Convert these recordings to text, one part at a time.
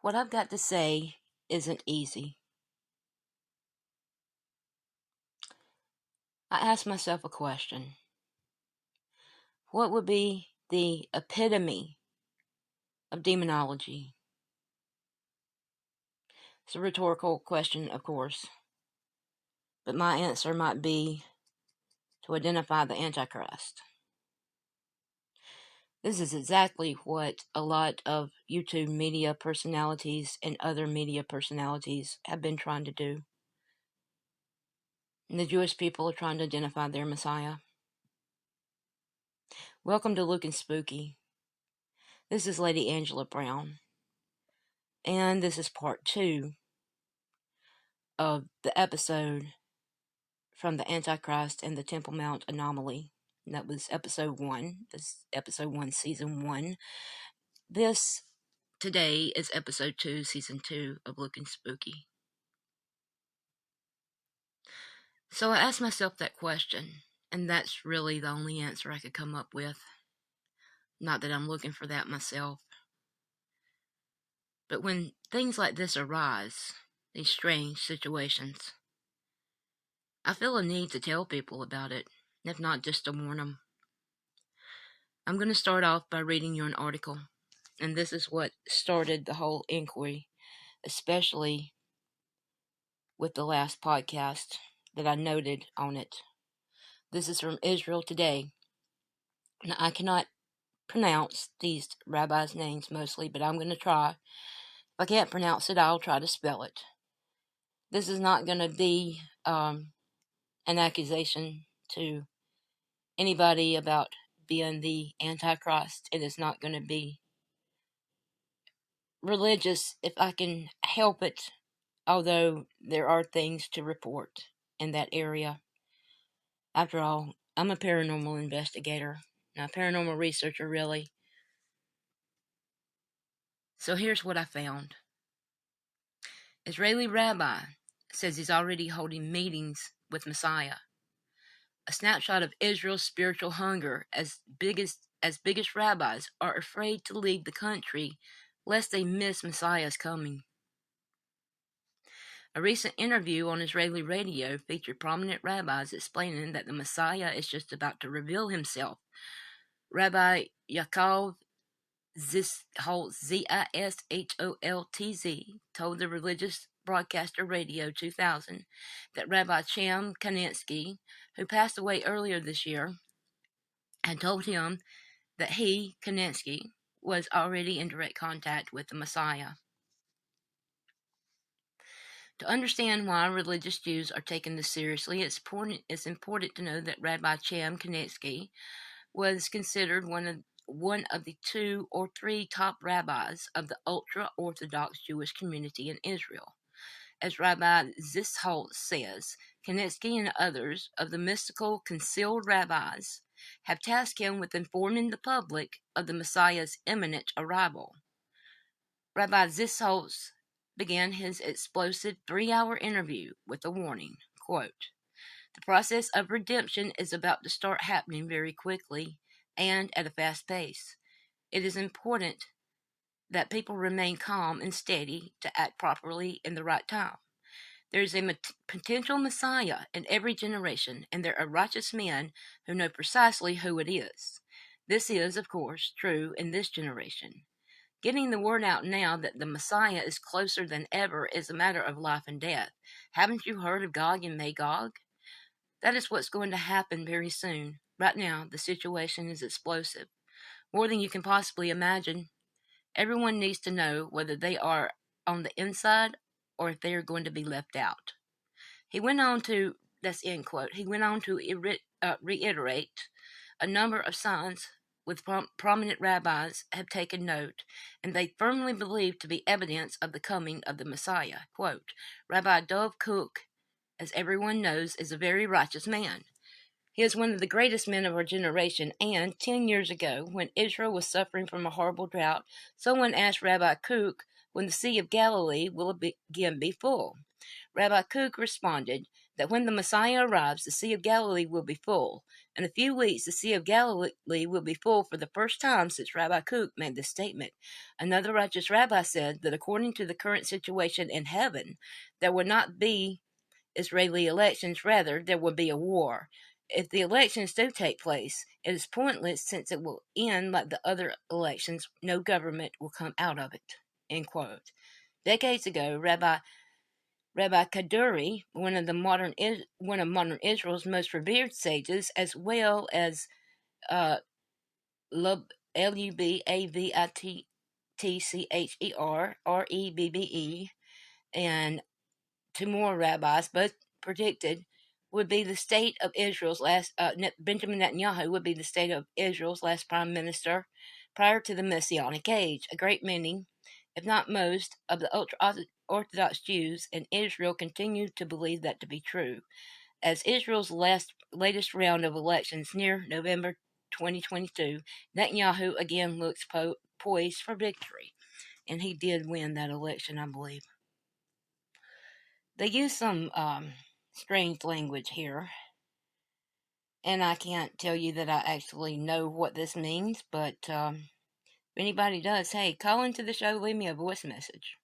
What I've got to say isn't easy. I asked myself a question. What would be the epitome of demonology? It's a rhetorical question, of course, but my answer might be to identify the Antichrist. This is exactly what a lot of YouTube media personalities and other media personalities have been trying to do. And the Jewish people are trying to identify their Messiah. Welcome to Looking Spooky. This is Lady Angela Brown. And this is part 2 of the episode from the Antichrist and the Temple Mount Anomaly. And that was episode 1. This is episode 1, season 1. This today is episode 2, season 2 of Looking Spooky. So I asked myself that question, and that's really the only answer I could come up with. Not that I'm looking for that myself. But when things like this arise, these strange situations, I feel a need to tell people about it, if not just to warn them. I'm going to start off by reading you an article, and this is what started the whole inquiry, especially with the last podcast that I noted on it. This is from Israel Today. Now, I cannot pronounce these rabbis' names mostly, but I'm going to try. If I can't pronounce it, I'll try to spell it. This is not going to be an accusation to anybody about being the Antichrist. It is not going to be religious if I can help it, although there are things to report in that area. After all, I'm a paranormal investigator, not a paranormal researcher, really. So here's what I found. Israeli rabbi says he's already holding meetings with Messiah. A snapshot of Israel's spiritual hunger as biggest rabbis are afraid to leave the country lest they miss Messiah's coming. A recent interview on Israeli radio featured prominent rabbis explaining that the Messiah is just about to reveal himself. Rabbi Yaakov Zisholtz, Zisholtz, told the religious broadcaster Radio 2000 that Rabbi Chaim Kanievsky, who passed away earlier this year, had told him that he, Kanievsky, was already in direct contact with the Messiah. To understand why religious Jews are taking this seriously, it's important to know that Rabbi Chaim Kanievsky was considered one of the 2 or 3 top rabbis of the ultra-Orthodox Jewish community in Israel. As Rabbi Zisholtz says, Kanievsky and others of the mystical concealed rabbis have tasked him with informing the public of the Messiah's imminent arrival. Rabbi Zisholtz began his explosive 3-hour interview with a warning, quote, "The process of redemption is about to start happening very quickly and at a fast pace. It is important that people remain calm and steady to act properly in the right time. There is a potential Messiah in every generation, and there are righteous men who know precisely who it is. This is, of course, true in this generation. Getting the word out now that the Messiah is closer than ever is a matter of life and death. Haven't you heard of Gog and Magog? That is what's going to happen very soon. Right now, the situation is explosive, more than you can possibly imagine. Everyone needs to know whether they are on the inside or if they are going to be left out." He went on to, that's end quote, he went on to reiterate a number of signs with prominent rabbis have taken note, and they firmly believe to be evidence of the coming of the Messiah. Quote, "Rabbi Dov Cook, as everyone knows, is a very righteous man. He is one of the greatest men of our generation, and 10 years ago, when Israel was suffering from a horrible drought, someone asked Rabbi Cook when the Sea of Galilee will again be full. Rabbi Cook responded that when the Messiah arrives, the Sea of Galilee will be full. In a few weeks, the Sea of Galilee will be full for the first time since Rabbi Kook made this statement. Another righteous rabbi said that according to the current situation in heaven, there will not be Israeli elections, rather, there will be a war. If the elections do take place, it is pointless since it will end like the other elections. No government will come out of it. End quote. Decades ago, Rabbi Kaduri, one of modern Israel's most revered sages, as well as Lubavitcher, Rebbe, and two more rabbis, both predicted would be the state of Israel's last. Benjamin Netanyahu would be the state of Israel's last prime minister prior to the Messianic age. A great many, if not most, of the ultra-Orthodox Jews in Israel continue to believe that to be true. As Israel's latest round of elections near November 2022, Netanyahu again looks poised for victory, and he did win that election, I believe. They use some strange language here, and I can't tell you that I actually know what this means, but if anybody does, hey, call into the show, leave me a voice message.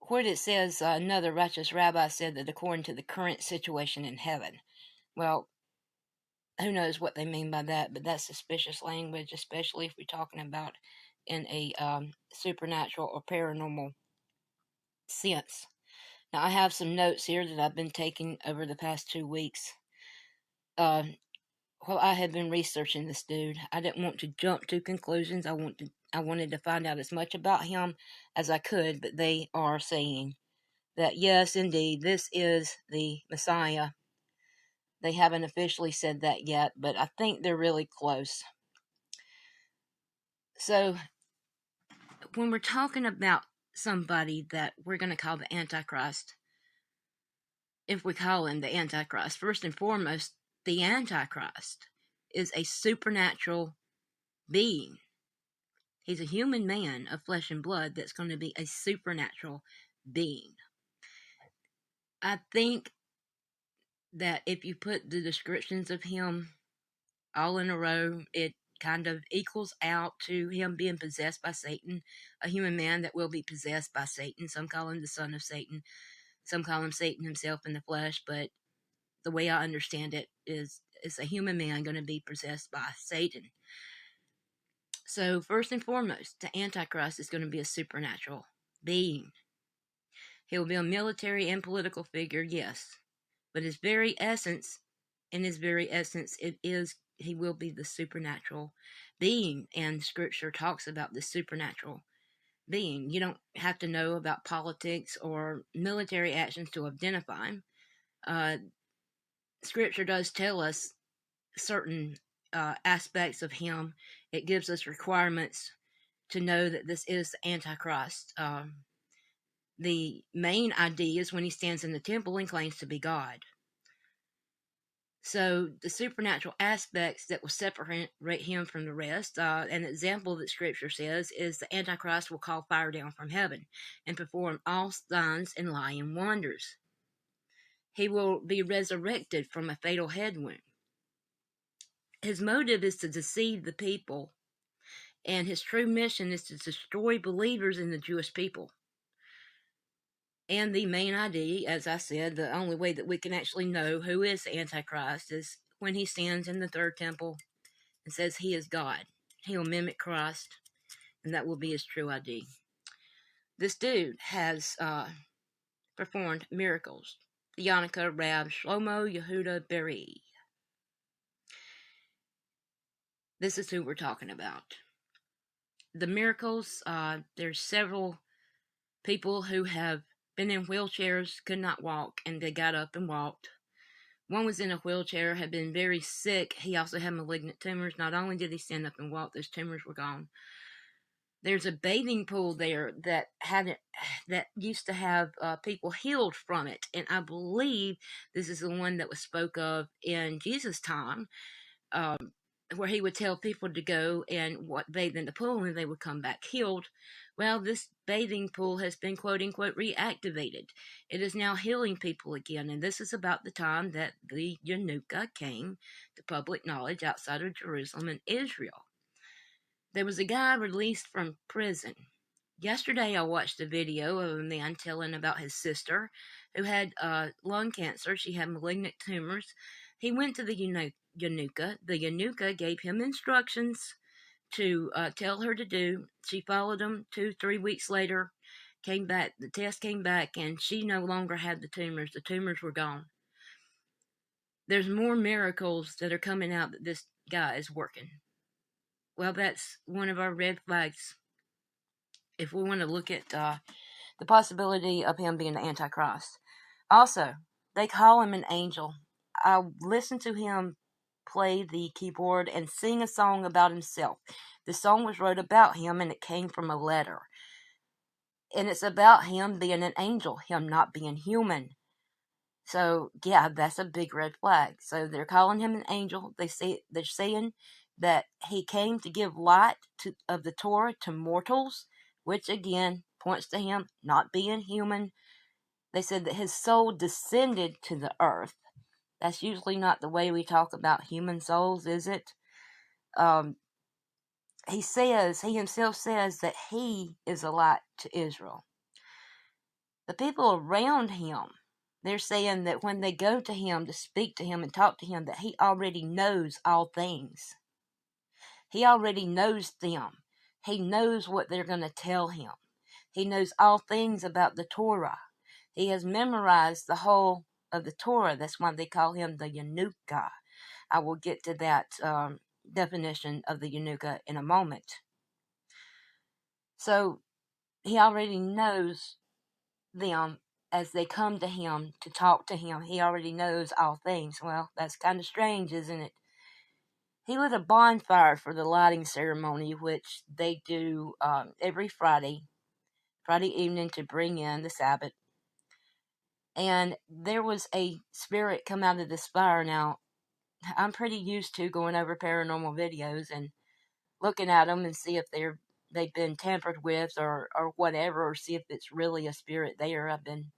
Where it says another righteous rabbi said that according to the current situation in heaven. Well, who knows what they mean by that, but that's suspicious language, especially if we're talking about in a supernatural or paranormal sense. Now, I have some notes here that I've been taking over the past 2 weeks. While I had been researching this dude, I didn't want to jump to conclusions. I wanted to find out as much about him as I could, but they are saying that yes, indeed, this is the Messiah. They haven't officially said that yet, but I think they're really close. So, when we're talking about somebody that we're going to call the Antichrist, if we call him the Antichrist, first and foremost, the Antichrist is a supernatural being. He's a human man of flesh and blood that's going to be a supernatural being. I think that if you put the descriptions of him all in a row, it kind of equals out to him being possessed by Satan, a human man that will be possessed by Satan. Some call him the son of Satan. Some call him Satan himself in the flesh, but the way I understand it is a human man going to be possessed by Satan. So first and foremost, the Antichrist is going to be a supernatural being. He will be a military and political figure, yes, but in his very essence, he will be the supernatural being, and Scripture talks about the supernatural being. You don't have to know about politics or military actions to identify him. Scripture does tell us certain aspects of him. It gives us requirements to know that this is the Antichrist. The main idea is when he stands in the temple and claims to be God. So the supernatural aspects that will separate him from the rest, an example that Scripture says is the Antichrist will call fire down from heaven and perform all signs and lying wonders. He will be resurrected from a fatal head wound. His motive is to deceive the people, and his true mission is to destroy believers in the Jewish people. And the main idea, as I said, the only way that we can actually know who is the Antichrist is when he stands in the third temple and says he is God. He will mimic Christ, and that will be his true ID. This dude has performed miracles. The Yannicka Rab Shlomo Yehuda Beri. This is who we're talking about. The miracles, there's several people who have been in wheelchairs, could not walk, and they got up and walked. One was in a wheelchair, had been very sick. He also had malignant tumors. Not only did he stand up and walk, those tumors were gone. There's a bathing pool there that used to have people healed from it, and I believe this is the one that was spoke of in Jesus' time. where he would tell people to go and bathe in the pool and they would come back healed. Well, this bathing pool has been quote unquote reactivated. It is now healing people again, and this is about the time that the Yanuka came to public knowledge outside of Jerusalem and Israel. There was a guy released from prison. Yesterday, I watched a video of a man telling about his sister who had lung cancer. She had malignant tumors. He went to the Yanuka. The Yanuka gave him instructions to tell her to do. She followed them 2-3 weeks later, came back. The test came back, and she no longer had the tumors. The tumors were gone. There's more miracles that are coming out that this guy is working. Well, that's one of our red flags if we want to look at the possibility of him being the Antichrist. Also, they call him an angel. I listened to him play the keyboard and sing a song about himself. The song was wrote about him, and it came from a letter. And it's about him being an angel, him not being human. So, yeah, that's a big red flag. So they're calling him an angel. They're saying that he came to give light of the Torah to mortals, which again points to him not being human. They said that his soul descended to the earth. That's usually not the way we talk about human souls, is it? He himself says that he is a light to Israel. The people around him, they're saying that when they go to him to speak to him and talk to him, that he already knows all things. He already knows them. He knows what they're going to tell him. He knows all things about the Torah. He has memorized the whole of the Torah. That's why they call him the Yanuka. I will get to that definition of the Yanuka in a moment. So he already knows them as they come to him to talk to him. He already knows all things. Well, that's kind of strange, isn't it? He lit a bonfire for the lighting ceremony, which they do every Friday evening to bring in the Sabbath. And there was a spirit come out of this fire. Now, I'm pretty used to going over paranormal videos and looking at them and see if they've been tampered with or whatever, or see if it's really a spirit there. I've been,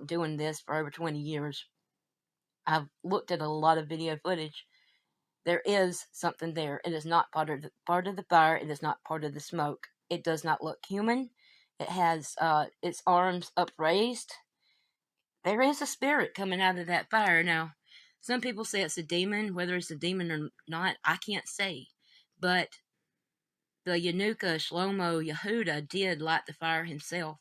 doing this for over 20 years. I've looked at a lot of video footage. There is something there. It is not part of the fire. It is not part of the smoke. It does not look human. It has its arms upraised. There is a spirit coming out of that fire. Now, some people say it's a demon. Whether it's a demon or not, I can't say. But the Yanuka Shlomo Yehuda did light the fire himself.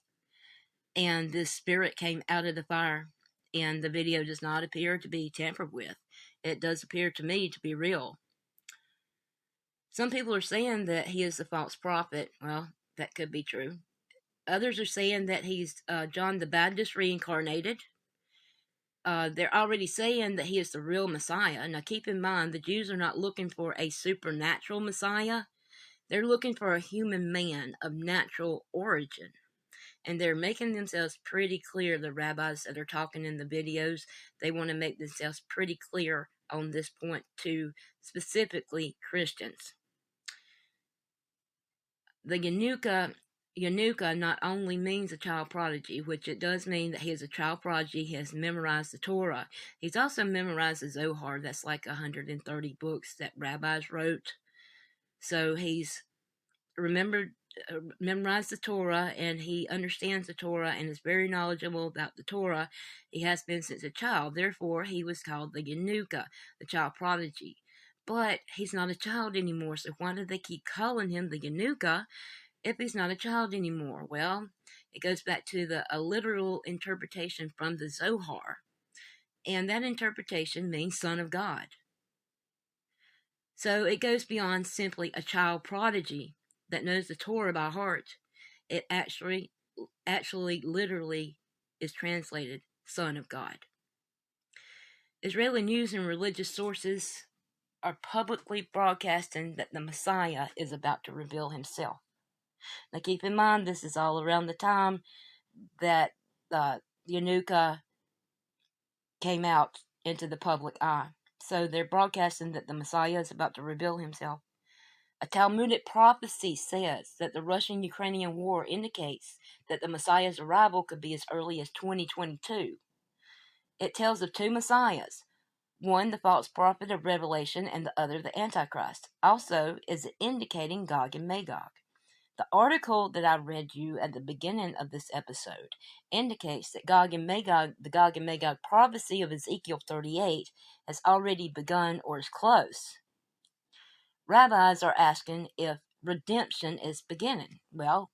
And this spirit came out of the fire. And the video does not appear to be tampered with. It does appear to me to be real. Some people are saying that he is the false prophet. Well, that could be true. Others are saying that he's John the Baptist reincarnated. They're already saying that he is the real Messiah. Now, keep in mind, the Jews are not looking for a supernatural Messiah. They're looking for a human man of natural origin. And they're making themselves pretty clear, the rabbis that are talking in the videos, they want to make themselves pretty clear on this point to specifically Christians. The Yanuka not only means a child prodigy, which it does mean that he is a child prodigy. He has memorized the Torah. He's also memorized the Zohar. That's like 130 books that rabbis wrote. So he's memorized the Torah, and he understands the Torah and is very knowledgeable about the Torah. He has been since a child. Therefore, he was called the Yanuka, the child prodigy. But he's not a child anymore, so why do they keep calling him the Yanuka if he's not a child anymore? Well, it goes back to a literal interpretation from the Zohar. And that interpretation means son of God. So it goes beyond simply a child prodigy that knows the Torah by heart. It actually literally is translated son of God. Israeli news and religious sources are publicly broadcasting that the Messiah is about to reveal himself. Now keep in mind, this is all around the time that Yanuka came out into the public eye. So they're broadcasting that the Messiah is about to reveal himself. A Talmudic prophecy says that the Russian-Ukrainian war indicates that the Messiah's arrival could be as early as 2022. It tells of two Messiahs, one the false prophet of Revelation and the other the Antichrist. Also is indicating Gog and Magog. The article that I read you at the beginning of this episode indicates that Gog and Magog, the Gog and Magog prophecy of Ezekiel 38 has already begun or is close. Rabbis are asking if redemption is beginning. Well,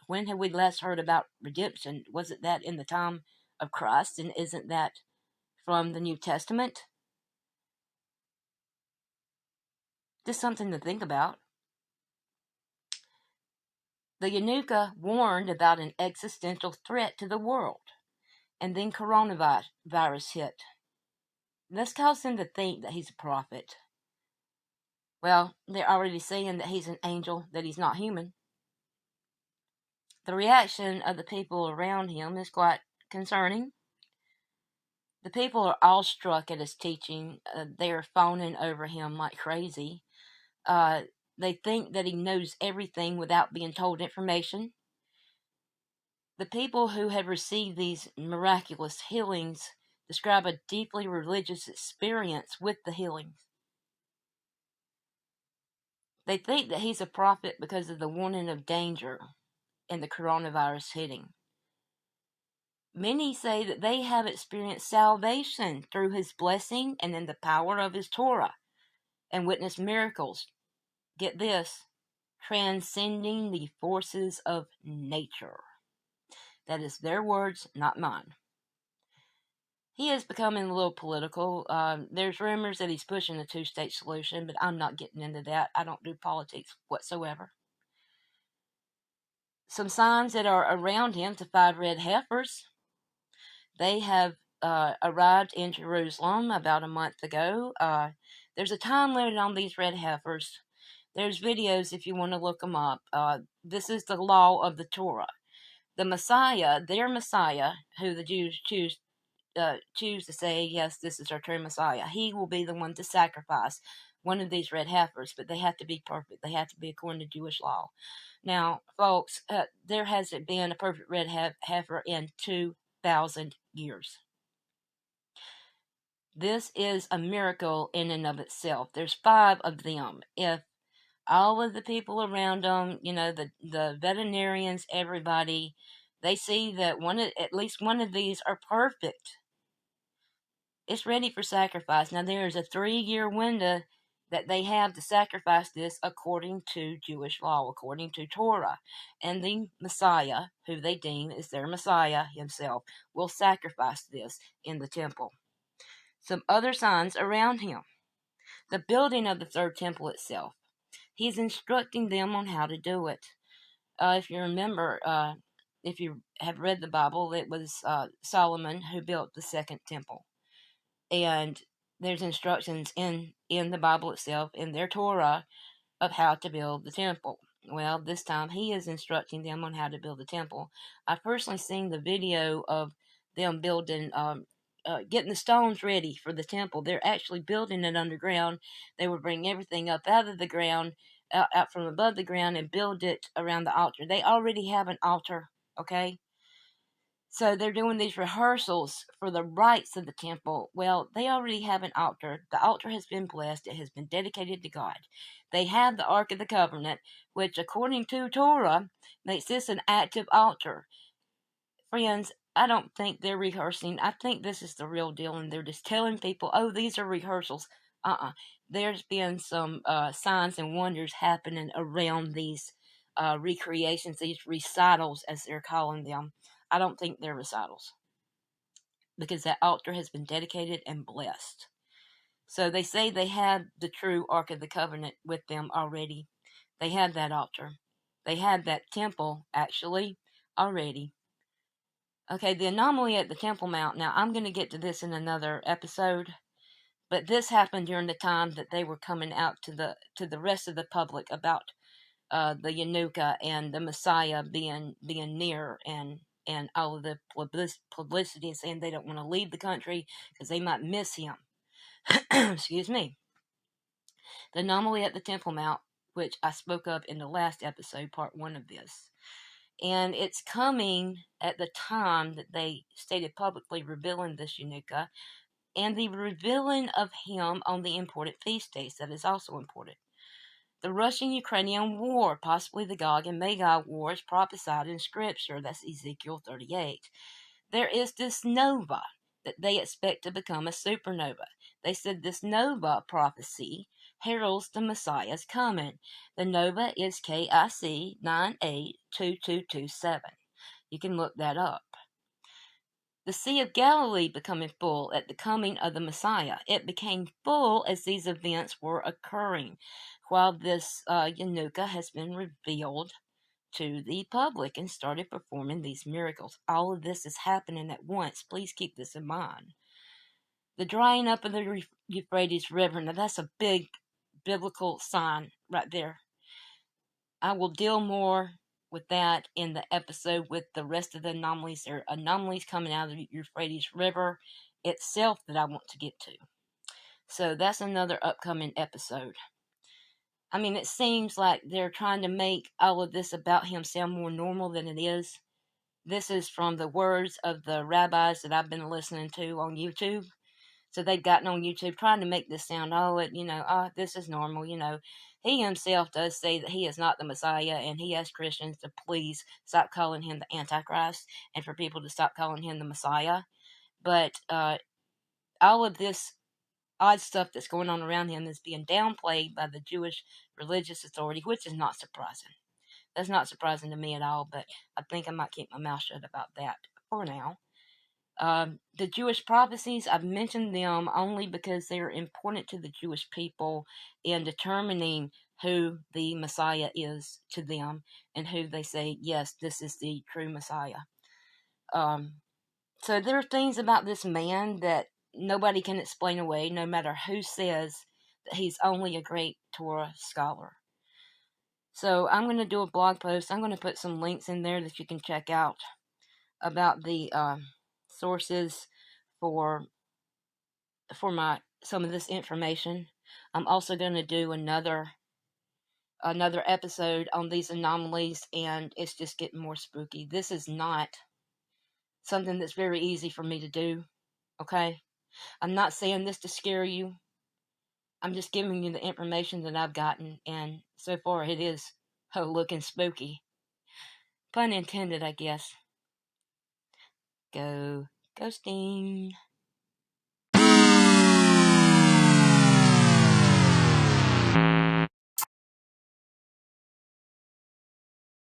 when have we last heard about redemption? Wasn't that in the time of Christ, and isn't that from the New Testament? Just something to think about. The Yanuka warned about an existential threat to the world, and then coronavirus hit. This caused him to think that he's a prophet. Well, they're already saying that he's an angel, that he's not human. The reaction of the people around him is quite concerning. The people are awestruck at his teaching. They are fawning over him like crazy. They think that he knows everything without being told information. The people who have received these miraculous healings describe a deeply religious experience with the healings. They think that he's a prophet because of the warning of danger in the coronavirus hitting. Many say that they have experienced salvation through his blessing and in the power of his Torah, and witnessed miracles. Get this, transcending the forces of nature. That is their words, not mine. He is becoming a little political. There's rumors that he's pushing a two-state solution, but I'm not getting into that. I don't do politics whatsoever. Some signs that are around him, the 5 red heifers. They have arrived in Jerusalem about a month ago. There's a time limit on these red heifers. There's videos if you want to look them up. This is the law of the Torah. The Messiah, their Messiah, who the Jews choose to say, yes, this is our true Messiah. He will be the one to sacrifice one of these red heifers, but they have to be perfect. They have to be according to Jewish law. Now, folks, there hasn't been a perfect red heifer in 2,000 years. This is a miracle in and of itself. There's 5 of them. If all of the people around them, the veterinarians, everybody, they see that at least one of these are perfect, it's ready for sacrifice. Now, there is a 3-year window that they have to sacrifice this according to Jewish law, according to Torah. And the Messiah, who they deem is their Messiah himself, will sacrifice this in the temple. Some other signs around him. The building of the third temple itself. He's instructing them on how to do it. If you remember, if you have read the Bible, it was Solomon who built the second temple. And there's instructions in the Bible itself, in their Torah, of how to build the temple. Well, this time he is instructing them on how to build the temple. I've personally seen the video of them building, getting the stones ready for the temple. They're actually building it underground. They will bring everything up out of the ground, out from above the ground, and build it around the altar. They already have an altar, okay? So they're doing these rehearsals for the rites of the temple. Well, they already have an altar. The altar has been blessed. It has been dedicated to God. They have the Ark of the Covenant, which, according to Torah, makes this an active altar. Friends, I don't think they're rehearsing. I think this is the real deal, and they're just telling people, oh, these are rehearsals. There's been some signs and wonders happening around these recreations, these recitals, as they're calling them. I don't think they're recitals, because that altar has been dedicated and blessed. So they say they had the true Ark of the Covenant with them already. They had that altar. They had that temple, actually, already. Okay, the anomaly at the Temple Mount. Now, I'm going to get to this in another episode, but this happened during the time that they were coming out to the rest of the public about the Yanuka and the Messiah being near, and all of the publicity, saying they don't want to leave the country because they might miss him. Excuse me. The anomaly at the Temple Mount, which I spoke of in the last episode, part 1 of this. And it's coming at the time that they stated publicly revealing this Eunucha, and the revealing of him on the important feast days. That is also important. The Russian-Ukrainian War, possibly the Gog and Magog War, is prophesied in Scripture. That's Ezekiel 38. There is this nova that they expect to become a supernova. They said this nova prophecy heralds the Messiah's coming. The nova is KIC 982227. You can look that up. The Sea of Galilee becoming full at the coming of the Messiah. It became full as these events were occurring, while this Eunucha has been revealed to the public and started performing these miracles. All of this is happening at once. Please keep this in mind. The drying up of the Euphrates River. Now that's a big biblical sign right there. I will deal more with that in the episode with the rest of the anomalies. There are anomalies coming out of the Euphrates River itself that I want to get to. So that's another upcoming episode. I mean, it seems like they're trying to make all of this about him sound more normal than it is. This is from the words of the rabbis that I've been listening to on YouTube. So they've gotten on YouTube trying to make this sound, this is normal, He himself does say that he is not the Messiah, and he asks Christians to please stop calling him the Antichrist and for people to stop calling him the Messiah. But all of this odd stuff that's going on around him is being downplayed by the Jewish religious authority, which is not surprising. That's not surprising to me at all, but I think I might keep my mouth shut about that for now. The Jewish prophecies, I've mentioned them only because they are important to the Jewish people in determining who the Messiah is to them and who they say, yes, this is the true Messiah. So there are things about this man that nobody can explain away, no matter who says that he's only a great Torah scholar. So I'm going to do a blog post. I'm going to put some links in there that you can check out about the sources for some of this information. I'm also going to do another episode on these anomalies, and it's just getting more spooky. This is not something that's very easy for me to do, okay? I'm not saying this to scare you. I'm just giving you the information that I've gotten, and so far it is looking spooky. Pun intended, I guess. Go Sting.